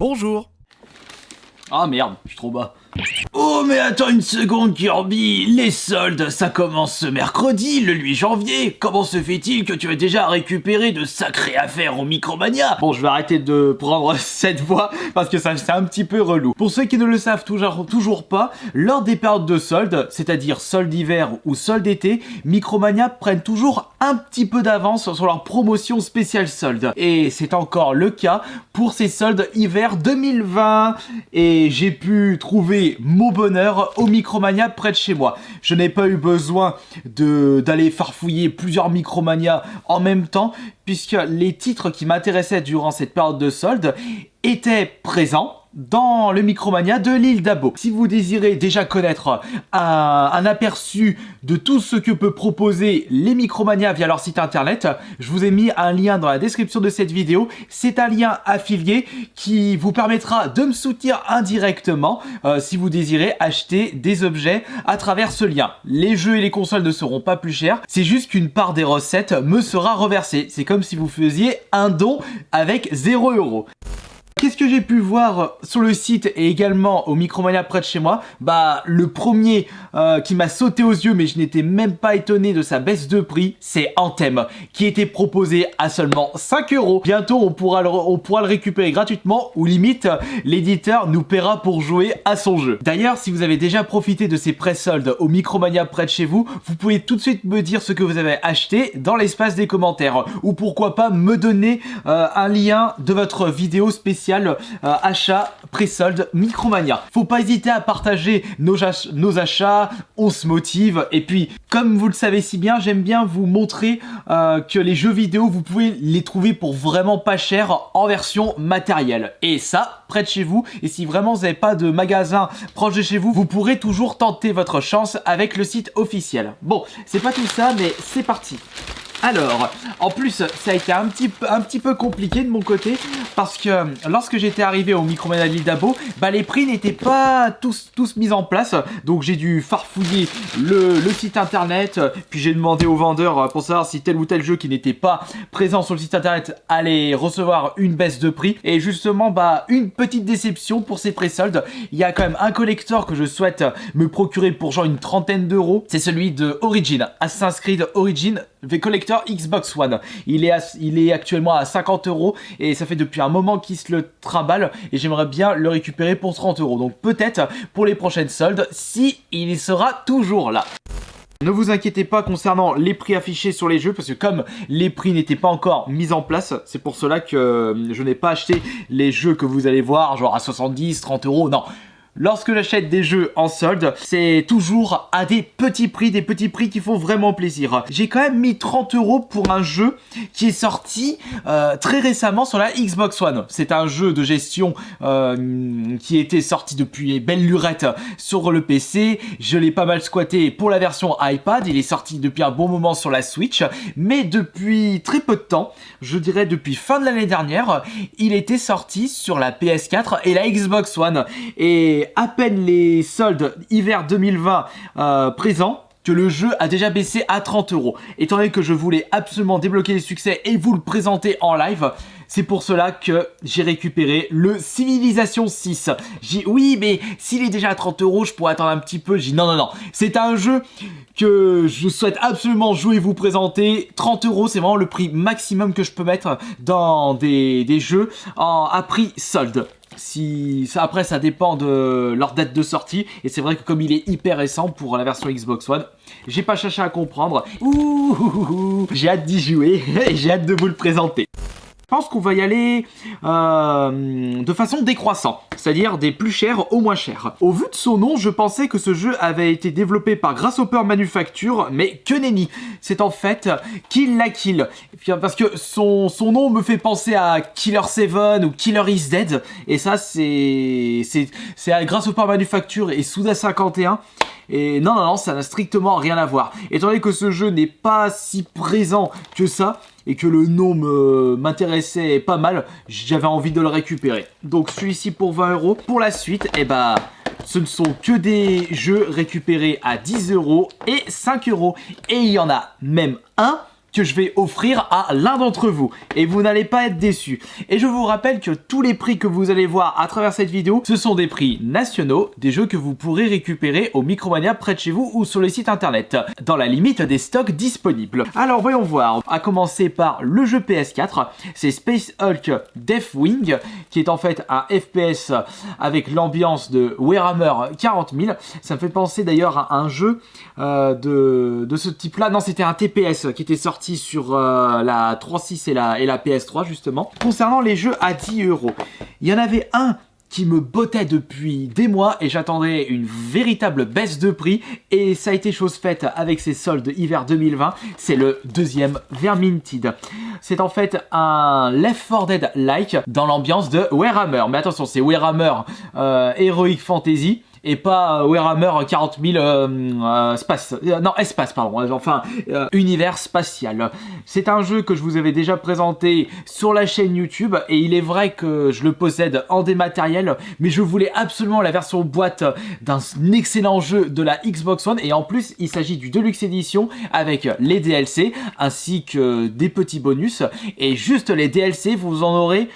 Bonjour. Ah merde, je suis trop bas. Oh mais attends une seconde Kirby, les soldes ça commence ce mercredi, le 8 janvier. Comment se fait-il que tu as déjà récupéré de sacrées affaires au Micromania? Bon, je vais arrêter de prendre cette voix parce que ça c'est un petit peu relou. Pour ceux qui ne le savent toujours pas, lors des périodes de soldes, c'est-à-dire soldes d'hiver ou soldes d'été, Micromania prennent toujours un petit peu d'avance sur leur promotion spéciale soldes. Et c'est encore le cas pour ces soldes hiver 2020. Et j'ai pu trouver mon bonheur au Micromania près de chez moi. Je n'ai pas eu besoin d'aller farfouiller plusieurs Micromania en même temps, puisque les titres qui m'intéressaient durant cette période de soldes étaient présents dans le Micromania de l'île d'Abo. Si vous désirez déjà connaître un aperçu de tout ce que peut proposer les Micromania via leur site internet, je vous ai mis un lien dans la description de cette vidéo. C'est un lien affilié qui vous permettra de me soutenir indirectement si vous désirez acheter des objets à travers ce lien. Les jeux et les consoles ne seront pas plus chers, c'est juste qu'une part des recettes me sera reversée. C'est comme si vous faisiez un don avec 0 €. Qu'est-ce que j'ai pu voir sur le site et également au Micromania près de chez moi? Bah, le premier qui m'a sauté aux yeux, mais je n'étais même pas étonné de sa baisse de prix, c'est Anthem, qui était proposé à seulement 5 €. Bientôt, on pourra le récupérer gratuitement, ou limite, l'éditeur nous paiera pour jouer à son jeu. D'ailleurs, si vous avez déjà profité de ces pré-soldes au Micromania près de chez vous, vous pouvez tout de suite me dire ce que vous avez acheté dans l'espace des commentaires, ou pourquoi pas me donner un lien de votre vidéo spéciale achat pré-solde Micromania. Faut pas hésiter à partager nos achats, on se motive. Et puis, comme vous le savez si bien, j'aime bien vous montrer que les jeux vidéo, vous pouvez les trouver pour vraiment pas cher en version matérielle. Et ça, près de chez vous. Et si vraiment vous n'avez pas de magasin proche de chez vous, vous pourrez toujours tenter votre chance avec le site officiel. Bon, c'est pas tout ça, mais c'est parti. Alors, en plus, ça a été un petit peu compliqué de mon côté parce que lorsque j'étais arrivé au Micromania de l'île d'Abo, bah les prix n'étaient pas tous mis en place. Donc j'ai dû farfouiller le site internet, puis j'ai demandé aux vendeurs pour savoir si tel ou tel jeu qui n'était pas présent sur le site internet allait recevoir une baisse de prix. Et justement, bah une petite déception pour ces pré-soldes. Il y a quand même un collector que je souhaite me procurer pour genre une trentaine d'euros. C'est celui de Origin, Assassin's Creed Origin, The Collector Xbox One. Il est actuellement à 50 € et ça fait depuis un moment qu'il se le trimballe et j'aimerais bien le récupérer pour 30 €. Donc peut-être pour les prochaines soldes, si il sera toujours là. Ne vous inquiétez pas concernant les prix affichés sur les jeux parce que comme les prix n'étaient pas encore mis en place, c'est pour cela que je n'ai pas acheté les jeux que vous allez voir genre à 70, 30 €, non. Lorsque j'achète des jeux en solde, c'est toujours à des petits prix qui font vraiment plaisir. J'ai quand même mis 30 € pour un jeu qui est sorti très récemment sur la Xbox One. C'est un jeu de gestion qui était sorti depuis belle lurette sur le PC. Je l'ai pas mal squatté pour la version iPad. Il est sorti depuis un bon moment sur la Switch. Mais depuis très peu de temps, je dirais depuis fin de l'année dernière, il était sorti sur la PS4 et la Xbox One. Et à peine les soldes hiver 2020 présents que le jeu a déjà baissé à 30 €. Étant donné que je voulais absolument débloquer les succès et vous le présenter en live, c'est pour cela que j'ai récupéré le Civilization 6. J'ai dit oui, mais s'il est déjà à 30 €, je pourrais attendre un petit peu. J'ai dit non. C'est un jeu que je souhaite absolument jouer et vous présenter. 30 €, c'est vraiment le prix maximum que je peux mettre dans des jeux à prix solde. Après ça dépend de leur date de sortie et c'est vrai que comme il est hyper récent pour la version Xbox One, j'ai pas cherché à comprendre. J'ai hâte d'y jouer et j'ai hâte de vous le présenter. Je pense qu'on va y aller de façon décroissante, c'est-à-dire des plus chers aux moins chers. Au vu de son nom, je pensais que ce jeu avait été développé par Grasshopper Manufacture, mais que nenni. C'est en fait Kill la Kill, parce que son nom me fait penser à Killer 7 ou Killer is Dead, et ça c'est à Grasshopper Manufacture et Suda 51. Et non, ça n'a strictement rien à voir. Étant donné que ce jeu n'est pas si présent que ça, et que le nom m'intéressait pas mal, j'avais envie de le récupérer. Donc celui-ci pour 20 €. Pour la suite, ce ne sont que des jeux récupérés à 10 € et 5 €. Et il y en a même un que je vais offrir à l'un d'entre vous. Et vous n'allez pas être déçus. Et je vous rappelle que tous les prix que vous allez voir à travers cette vidéo, ce sont des prix nationaux, des jeux que vous pourrez récupérer au Micromania près de chez vous ou sur les sites internet, dans la limite des stocks disponibles. Alors voyons voir, à commencer par le jeu PS4, c'est Space Hulk Deathwing, qui est en fait un FPS avec l'ambiance de Warhammer 40 000. Ça me fait penser d'ailleurs à un jeu de ce type-là. Non, c'était un TPS qui était sorti sur la 3.6 et la PS3 justement. Concernant les jeux à 10 €, il y en avait un qui me bottait depuis des mois et j'attendais une véritable baisse de prix et ça a été chose faite avec ces soldes hiver 2020, c'est le deuxième Vermintide. C'est en fait un Left 4 Dead-like dans l'ambiance de Warhammer, mais attention, c'est Warhammer Heroic Fantasy et pas Warhammer 40 000 espace, pardon, enfin univers spatial. C'est un jeu que je vous avais déjà présenté sur la chaîne YouTube et il est vrai que je le possède en dématériel, mais je voulais absolument la version boîte d'un excellent jeu de la Xbox One et en plus il s'agit du Deluxe Edition avec les DLC ainsi que des petits bonus et juste les DLC vous en aurez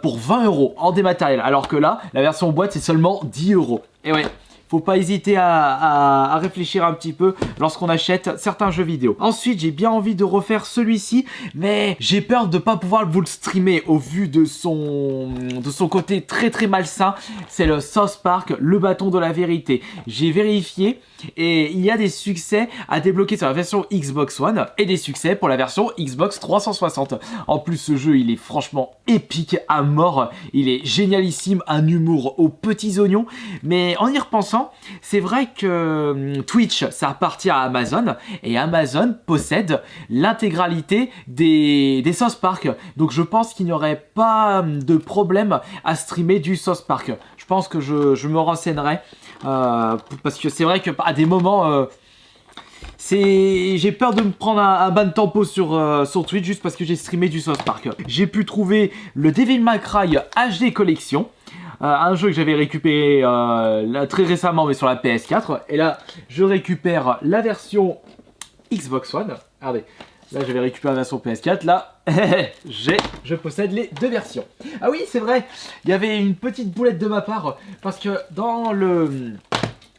pour 20 € en dématériel alors que là la version boîte c'est seulement 10 €. Et ouais, faut pas hésiter à réfléchir un petit peu lorsqu'on achète certains jeux vidéo. Ensuite, j'ai bien envie de refaire celui-ci, mais j'ai peur de pas pouvoir vous le streamer au vu de son côté très très malsain. C'est le South Park, le bâton de la vérité. J'ai vérifié et il y a des succès à débloquer sur la version Xbox One et des succès pour la version Xbox 360. En plus, ce jeu, il est franchement épique à mort. Il est génialissime, un humour aux petits oignons. Mais en y repensant, c'est vrai que Twitch, ça appartient à Amazon et Amazon possède l'intégralité des South Park. Donc je pense qu'il n'y aurait pas de problème à streamer du South Park. Je pense que je me renseignerai parce que c'est vrai qu'à des moments... j'ai peur de me prendre un ban de tempo sur Twitch juste parce que j'ai streamé du South Park. J'ai pu trouver le Devil May Cry HD Collection, un jeu que j'avais récupéré très récemment mais sur la PS4. Et là, je récupère la version Xbox One. Regardez, là j'avais récupéré la version PS4, là je possède les deux versions. Ah oui, c'est vrai, il y avait une petite boulette de ma part parce que dans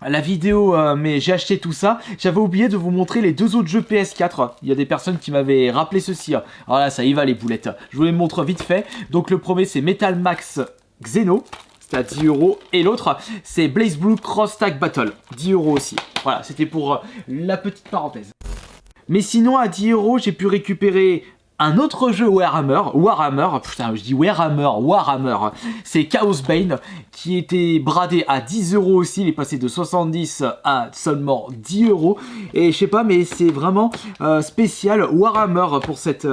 la vidéo, mais j'ai acheté tout ça, j'avais oublié de vous montrer les deux autres jeux PS4. Il y a des personnes qui m'avaient rappelé ceci. Alors là, ça y va les boulettes. Je vous les montre vite fait. Donc le premier, c'est Metal Max Xeno, c'est à 10 €. Et l'autre, c'est Blaze Blue Cross Tag Battle, 10 € aussi. Voilà, c'était pour la petite parenthèse. Mais sinon, à 10 €, j'ai pu récupérer un autre jeu Warhammer, putain je dis Warhammer, c'est Chaos Bane qui était bradé à 10 € aussi, il est passé de 70 à seulement 10 € et je sais pas mais c'est vraiment spécial Warhammer pour cette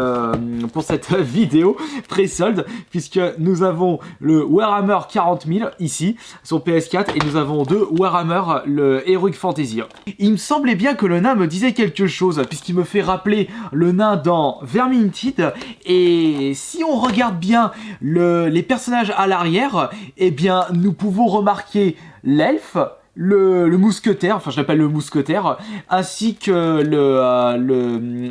vidéo pré-solde puisque nous avons le Warhammer 40 000 ici sur PS4 et nous avons deux Warhammer, le Heroic Fantasy. Il me semblait bien que le nain me disait quelque chose puisqu'il me fait rappeler le nain dans Vermintide. Et si on regarde bien les personnages à l'arrière, eh bien nous pouvons remarquer l'elfe, le mousquetaire, enfin je l'appelle le mousquetaire, ainsi que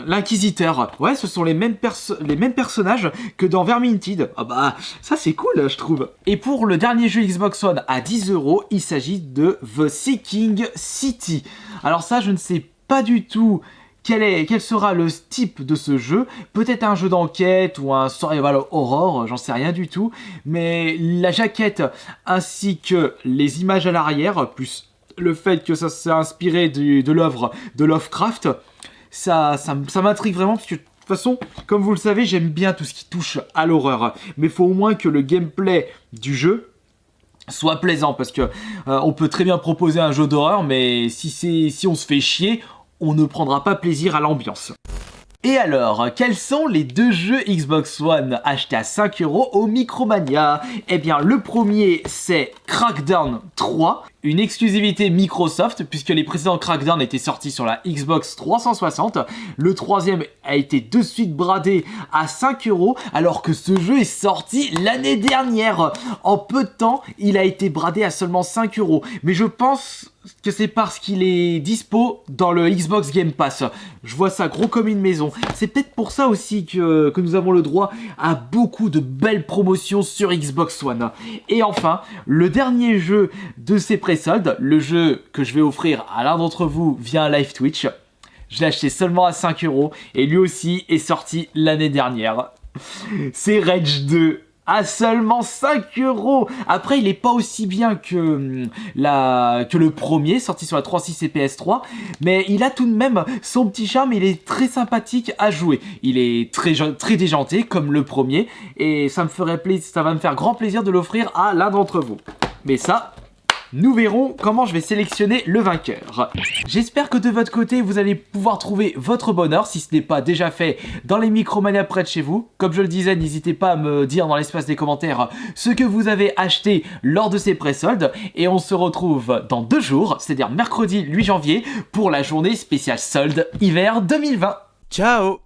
l'inquisiteur. Ouais, ce sont les mêmes personnages que dans Vermintide. Ah bah ça c'est cool je trouve. Et pour le dernier jeu Xbox One à 10 €, il s'agit de The Sinking City. Alors ça je ne sais pas du tout quel sera le type de ce jeu, peut-être un jeu d'enquête ou un survival horror, j'en sais rien du tout, mais la jaquette ainsi que les images à l'arrière, plus le fait que ça s'est inspiré de l'œuvre de Lovecraft, ça m'intrigue vraiment parce que de toute façon, comme vous le savez, j'aime bien tout ce qui touche à l'horreur, mais il faut au moins que le gameplay du jeu soit plaisant parce que on peut très bien proposer un jeu d'horreur, mais si on se fait chier, on ne prendra pas plaisir à l'ambiance. Et alors, quels sont les deux jeux Xbox One achetés à 5 € au Micromania? Eh bien, le premier, c'est Crackdown 3, une exclusivité Microsoft, puisque les précédents Crackdown étaient sortis sur la Xbox 360. Le troisième a été de suite bradé à 5 €, alors que ce jeu est sorti l'année dernière. En peu de temps, il a été bradé à seulement 5 €. Mais je pense que c'est parce qu'il est dispo dans le Xbox Game Pass. Je vois ça gros comme une maison. C'est peut-être pour ça aussi que nous avons le droit à beaucoup de belles promotions sur Xbox One. Et enfin, le dernier jeu de ces pré-soldes, le jeu que je vais offrir à l'un d'entre vous via un live Twitch, je l'ai acheté seulement à 5€ et lui aussi est sorti l'année dernière. C'est Rage 2. À seulement 5€. Après, il est pas aussi bien que le premier, sorti sur la 3.6 et PS3, mais il a tout de même son petit charme, il est très sympathique à jouer. Il est très déjanté, comme le premier, et ça va me faire grand plaisir de l'offrir à l'un d'entre vous. Mais ça, nous verrons comment je vais sélectionner le vainqueur. J'espère que de votre côté, vous allez pouvoir trouver votre bonheur, si ce n'est pas déjà fait, dans les Micromania près de chez vous. Comme je le disais, n'hésitez pas à me dire dans l'espace des commentaires ce que vous avez acheté lors de ces pré-soldes. Et on se retrouve dans 2 jours, c'est-à-dire mercredi 8 janvier, pour la journée spéciale solde hiver 2020. Ciao!